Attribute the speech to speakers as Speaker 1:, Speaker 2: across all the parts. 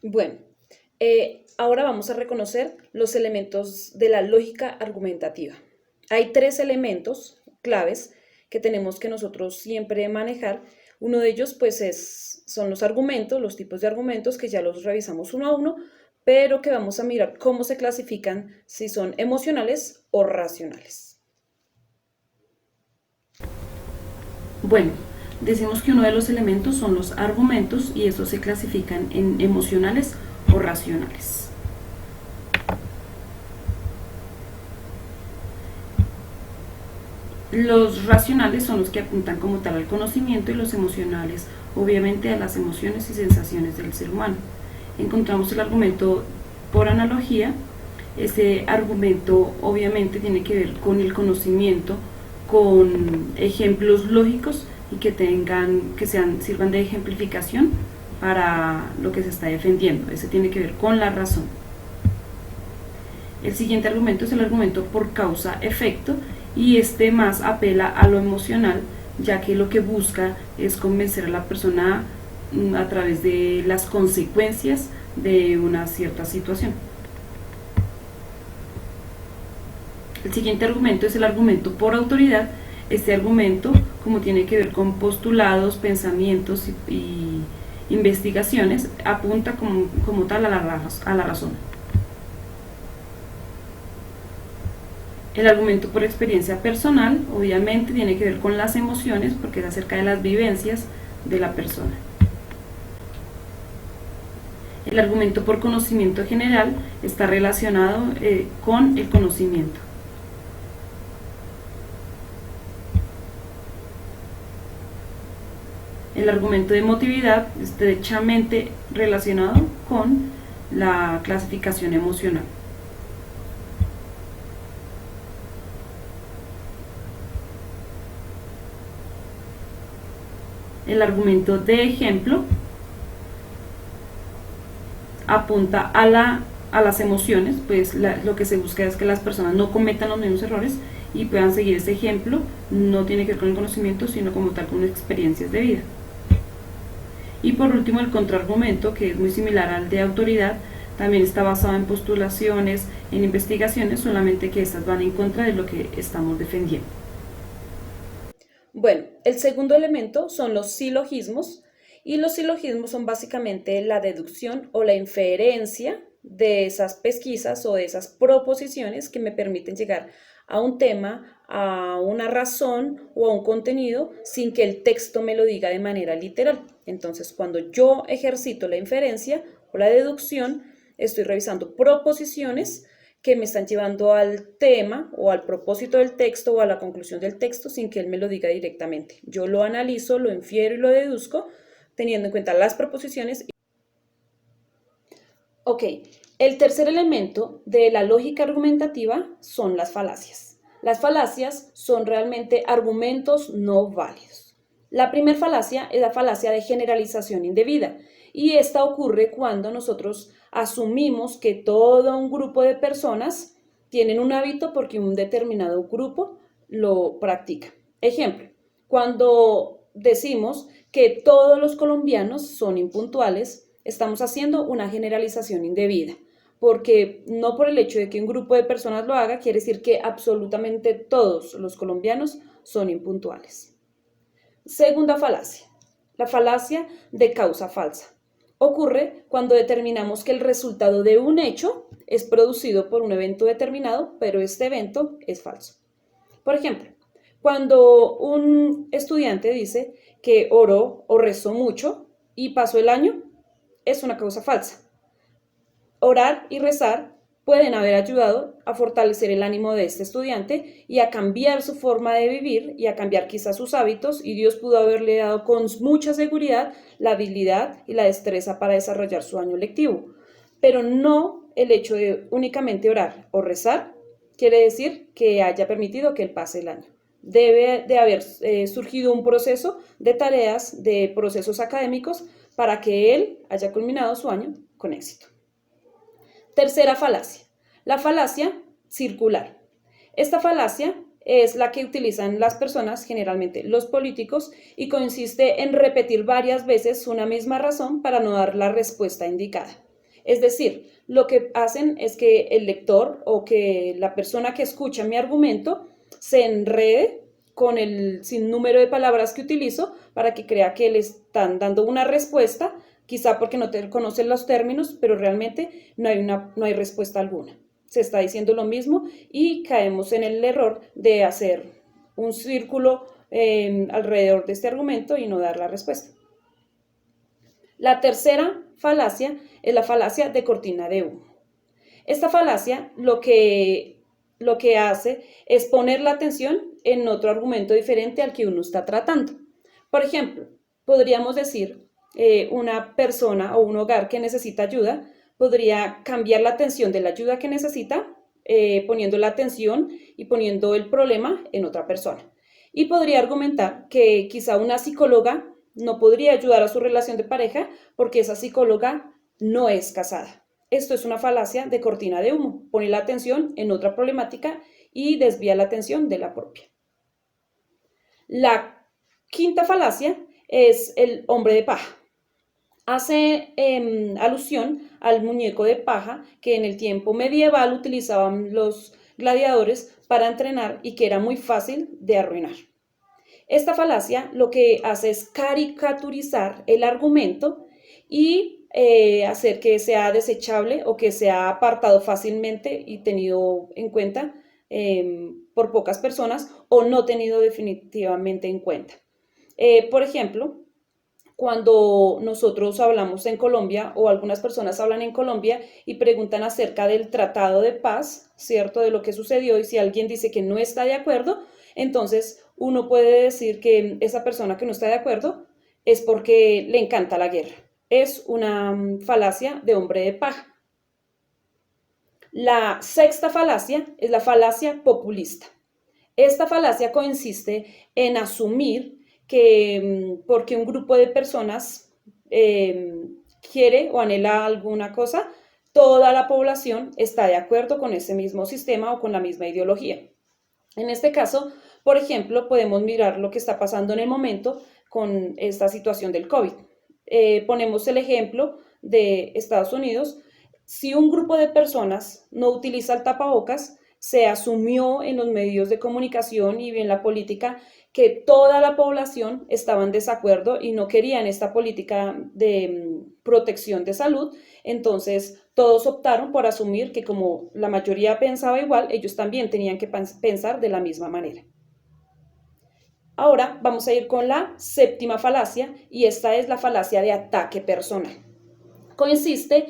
Speaker 1: Bueno, ahora vamos a reconocer los elementos de la lógica argumentativa. Hay tres elementos claves que tenemos que nosotros siempre manejar. Uno de ellos, pues, son los argumentos, los tipos de argumentos que ya los revisamos uno a uno, pero que vamos a mirar cómo se clasifican, si son emocionales o racionales.
Speaker 2: Bueno, decimos que uno de los elementos son los argumentos y estos se clasifican en emocionales o racionales. Los racionales son los que apuntan como tal al conocimiento y los emocionales obviamente a las emociones y sensaciones del ser humano. Encontramos el argumento por analogía. Ese argumento obviamente tiene que ver con el conocimiento, con ejemplos lógicos y sirvan de ejemplificación para lo que se está defendiendo. Ese tiene que ver con la razón. El siguiente argumento es el argumento por causa-efecto y este más apela a lo emocional, ya que lo que busca es convencer a la persona a través de las consecuencias de una cierta situación. El siguiente argumento es el argumento por autoridad. Este argumento, como tiene que ver con postulados, pensamientos y investigaciones, apunta como tal a la razón. El argumento por experiencia personal, obviamente, tiene que ver con las emociones, porque es acerca de las vivencias de la persona. El argumento por conocimiento general está relacionado con el conocimiento. El argumento de emotividad estrechamente relacionado con la clasificación emocional. El argumento de ejemplo apunta a las emociones, pues lo que se busca es que las personas no cometan los mismos errores y puedan seguir ese ejemplo. No tiene que ver con el conocimiento, sino como tal con experiencias de vida. Y por último, el contraargumento, que es muy similar al de autoridad, también está basado en postulaciones, en investigaciones, solamente que estas van en contra de lo que estamos defendiendo.
Speaker 1: Bueno, el segundo elemento son los silogismos y los silogismos son básicamente la deducción o la inferencia de esas pesquisas o de esas proposiciones que me permiten llegar a un tema, a una razón o a un contenido sin que el texto me lo diga de manera literal. Entonces, cuando yo ejercito la inferencia o la deducción, estoy revisando proposiciones que me están llevando al tema o al propósito del texto o a la conclusión del texto sin que él me lo diga directamente. Yo lo analizo, lo infiero y lo deduzco teniendo en cuenta las proposiciones. Ok, el tercer elemento de la lógica argumentativa son las falacias. Las falacias son realmente argumentos no válidos. La primera falacia es la falacia de generalización indebida y esta ocurre cuando nosotros asumimos que todo un grupo de personas tienen un hábito porque un determinado grupo lo practica. Ejemplo, cuando decimos que todos los colombianos son impuntuales, estamos haciendo una generalización indebida, porque no por el hecho de que un grupo de personas lo haga, quiere decir que absolutamente todos los colombianos son impuntuales. Segunda falacia, la falacia de causa falsa. Ocurre cuando determinamos que el resultado de un hecho es producido por un evento determinado, pero este evento es falso. Por ejemplo, cuando un estudiante dice que oró o rezó mucho y pasó el año, es una causa falsa. Orar y rezar pueden haber ayudado a fortalecer el ánimo de este estudiante y a cambiar su forma de vivir y a cambiar quizás sus hábitos, y Dios pudo haberle dado con mucha seguridad la habilidad y la destreza para desarrollar su año lectivo. Pero no el hecho de únicamente orar o rezar quiere decir que haya permitido que él pase el año. Debe de haber surgido un proceso de tareas, de procesos académicos para que él haya culminado su año con éxito. Tercera falacia, la falacia circular. Esta falacia es la que utilizan las personas, generalmente los políticos, y consiste en repetir varias veces una misma razón para no dar la respuesta indicada. Es decir, lo que hacen es que el lector o que la persona que escucha mi argumento se enrede con el sinnúmero de palabras que utilizo para que crea que le están dando una respuesta, quizá porque no te conocen los términos, pero realmente no hay respuesta alguna. Se está diciendo lo mismo y caemos en el error de hacer un círculo alrededor de este argumento y no dar la respuesta. La tercera falacia es la falacia de cortina de humo. Esta falacia lo que hace es poner la atención en otro argumento diferente al que uno está tratando. Por ejemplo, podríamos decir una persona o un hogar que necesita ayuda podría cambiar la atención de la ayuda que necesita poniendo la atención y poniendo el problema en otra persona. Y podría argumentar que quizá una psicóloga no podría ayudar a su relación de pareja porque esa psicóloga no es casada. Esto es una falacia de cortina de humo. Pone la atención en otra problemática y desvía la atención de la propia. La quinta falacia es el hombre de paja. Hace alusión al muñeco de paja que en el tiempo medieval utilizaban los gladiadores para entrenar y que era muy fácil de arruinar. Esta falacia lo que hace es caricaturizar el argumento y hacer que sea desechable o que sea apartado fácilmente y tenido en cuenta por pocas personas o no tenido definitivamente en cuenta. Por ejemplo, cuando nosotros hablamos en Colombia o algunas personas hablan en Colombia y preguntan acerca del tratado de paz, ¿cierto? De lo que sucedió y si alguien dice que no está de acuerdo, entonces uno puede decir que esa persona que no está de acuerdo es porque le encanta la guerra. Es una falacia de hombre de paja. La sexta falacia es la falacia populista. Esta falacia consiste en asumir que porque un grupo de personas quiere o anhela alguna cosa, toda la población está de acuerdo con ese mismo sistema o con la misma ideología. En este caso, por ejemplo, podemos mirar lo que está pasando en el momento con esta situación del COVID. Ponemos el ejemplo de Estados Unidos. Si un grupo de personas no utiliza el tapabocas, se asumió en los medios de comunicación y en la política que toda la población estaba en desacuerdo y no querían esta política de protección de salud. Entonces, todos optaron por asumir que como la mayoría pensaba igual, ellos también tenían que pensar de la misma manera. Ahora vamos a ir con la séptima falacia y esta es la falacia de ataque personal. Consiste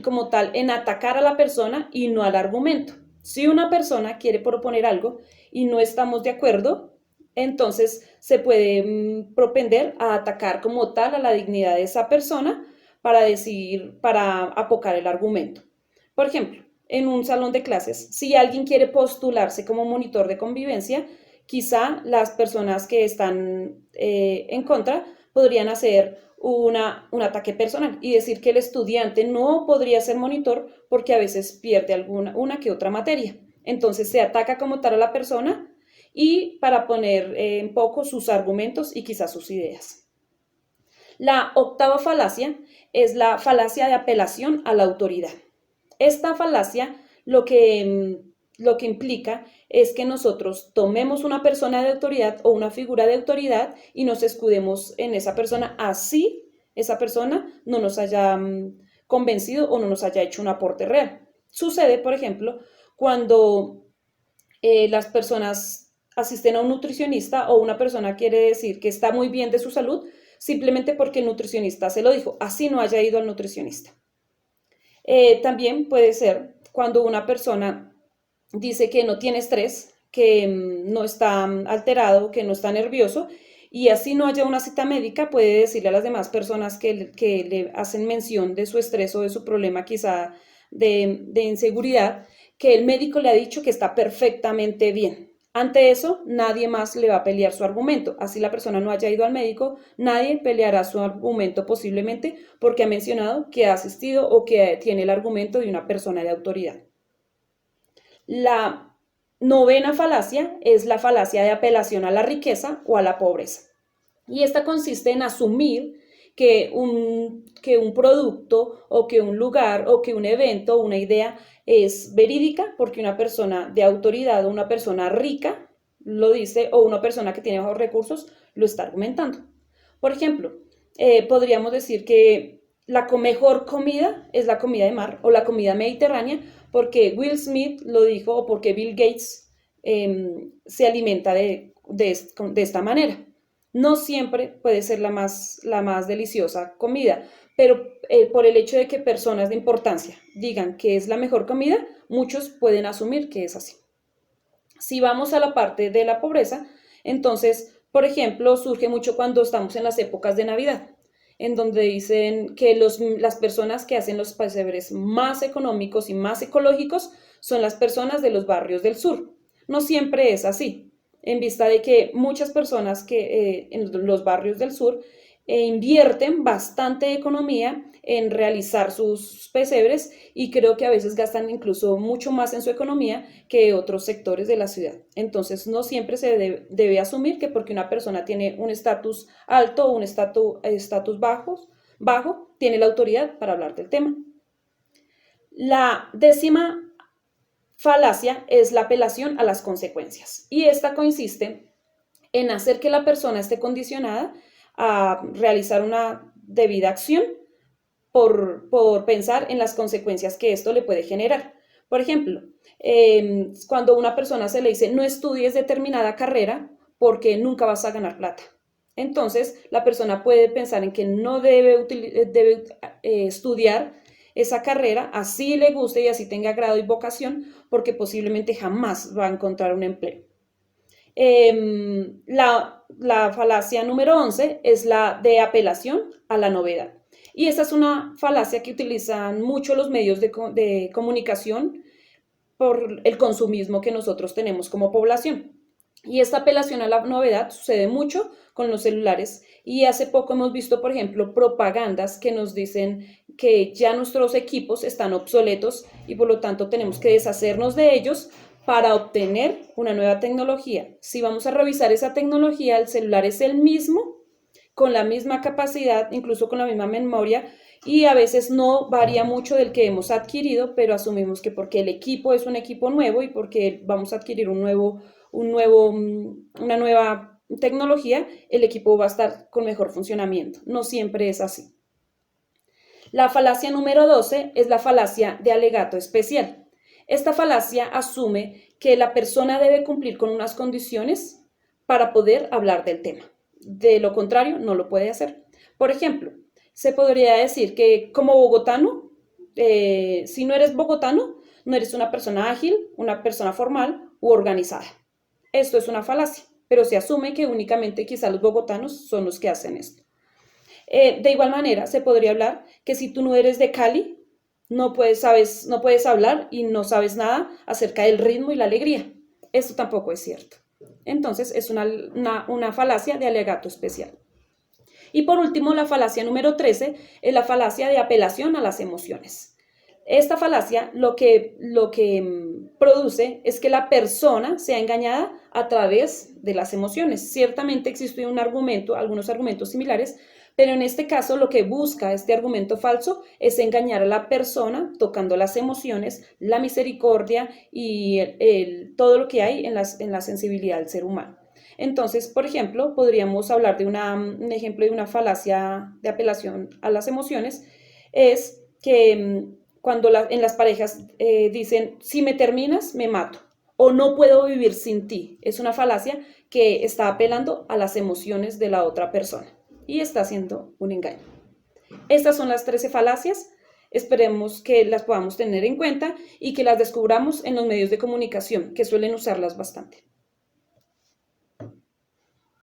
Speaker 1: como tal en atacar a la persona y no al argumento. Si una persona quiere proponer algo y no estamos de acuerdo, entonces se puede propender a atacar como tal a la dignidad de esa persona para apocar el argumento. Por ejemplo, en un salón de clases, si alguien quiere postularse como monitor de convivencia, quizá las personas que están en contra podrían hacer un ataque personal y decir que el estudiante no podría ser monitor porque a veces pierde una que otra materia. Entonces se ataca como tal a la persona y para poner en poco sus argumentos y quizás sus ideas. La octava falacia es la falacia de apelación a la autoridad. Esta falacia lo que implica es que nosotros tomemos una persona de autoridad o una figura de autoridad y nos escudemos en esa persona, así esa persona no nos haya convencido o no nos haya hecho un aporte real. Sucede, por ejemplo, cuando las personas asisten a un nutricionista o una persona quiere decir que está muy bien de su salud simplemente porque el nutricionista se lo dijo, así no haya ido al nutricionista. También puede ser cuando una persona dice que no tiene estrés, que no está alterado, que no está nervioso, y así no haya una cita médica, puede decirle a las demás personas que le hacen mención de su estrés o de su problema quizá de inseguridad, que el médico le ha dicho que está perfectamente bien. Ante eso, nadie más le va a pelear su argumento. Así la persona no haya ido al médico, nadie peleará su argumento posiblemente porque ha mencionado que ha asistido o que tiene el argumento de una persona de autoridad. La novena falacia es la falacia de apelación a la riqueza o a la pobreza. Y esta consiste en asumir que un producto o que un lugar o que un evento o una idea es verídica porque una persona de autoridad o una persona rica lo dice o una persona que tiene bajos recursos lo está argumentando. Por ejemplo, podríamos decir que la mejor comida es la comida de mar o la comida mediterránea porque Will Smith lo dijo o porque Bill Gates se alimenta de esta manera. No siempre puede ser la más deliciosa comida, pero por el hecho de que personas de importancia digan que es la mejor comida, muchos pueden asumir que es así. Si vamos a la parte de la pobreza, entonces, por ejemplo, surge mucho cuando estamos en las épocas de Navidad, en donde dicen que las personas que hacen los pesebres más económicos y más ecológicos son las personas de los barrios del sur. No siempre es así, en vista de que muchas personas que en los barrios del sur invierten bastante economía en realizar sus pesebres y creo que a veces gastan incluso mucho más en su economía que otros sectores de la ciudad. Entonces no siempre se debe asumir que porque una persona tiene un estatus alto o un estatus bajo, tiene la autoridad para hablar del tema. La 10ª falacia es la apelación a las consecuencias y esta consiste en hacer que la persona esté condicionada a realizar una debida acción por pensar en las consecuencias que esto le puede generar. Por ejemplo, cuando a una persona se le dice no estudies determinada carrera porque nunca vas a ganar plata. Entonces, la persona puede pensar en que no debe estudiar esa carrera, así le guste y así tenga grado y vocación, porque posiblemente jamás va a encontrar un empleo. La falacia número 11 es la de apelación a la novedad. Y esta es una falacia que utilizan mucho los medios de comunicación por el consumismo que nosotros tenemos como población. Y esta apelación a la novedad sucede mucho con los celulares y hace poco hemos visto, por ejemplo, propagandas que nos dicen que ya nuestros equipos están obsoletos y por lo tanto tenemos que deshacernos de ellos para obtener una nueva tecnología. Si vamos a revisar esa tecnología, el celular es el mismo, con la misma capacidad, incluso con la misma memoria, y a veces no varía mucho del que hemos adquirido, pero asumimos que porque el equipo es un equipo nuevo y porque vamos a adquirir una nueva tecnología, el equipo va a estar con mejor funcionamiento. No siempre es así. La falacia número 12 es la falacia de alegato especial. Esta falacia asume que la persona debe cumplir con unas condiciones para poder hablar del tema. De lo contrario, no lo puede hacer. Por ejemplo, se podría decir que como bogotano, si no eres bogotano, no eres una persona ágil, una persona formal u organizada. Esto es una falacia, pero se asume que únicamente quizá los bogotanos son los que hacen esto. De igual manera, se podría hablar que si tú no eres de Cali, no puedes hablar y no sabes nada acerca del ritmo y la alegría. Esto tampoco es cierto. Entonces, es una falacia de alegato especial. Y por último, la falacia número 13 es la falacia de apelación a las emociones. Esta falacia lo que produce es que la persona sea engañada a través de las emociones. Ciertamente existe algunos argumentos similares, pero en este caso lo que busca este argumento falso es engañar a la persona tocando las emociones, la misericordia y todo lo que hay en la sensibilidad del ser humano. Entonces, por ejemplo, podríamos hablar de un ejemplo de una falacia de apelación a las emociones, es que cuando en las parejas dicen, si me terminas, me mato, o no puedo vivir sin ti. Es una falacia que está apelando a las emociones de la otra persona y está haciendo un engaño. Estas son las 13 falacias. Esperemos que las podamos tener en cuenta y que las descubramos en los medios de comunicación, que suelen usarlas bastante.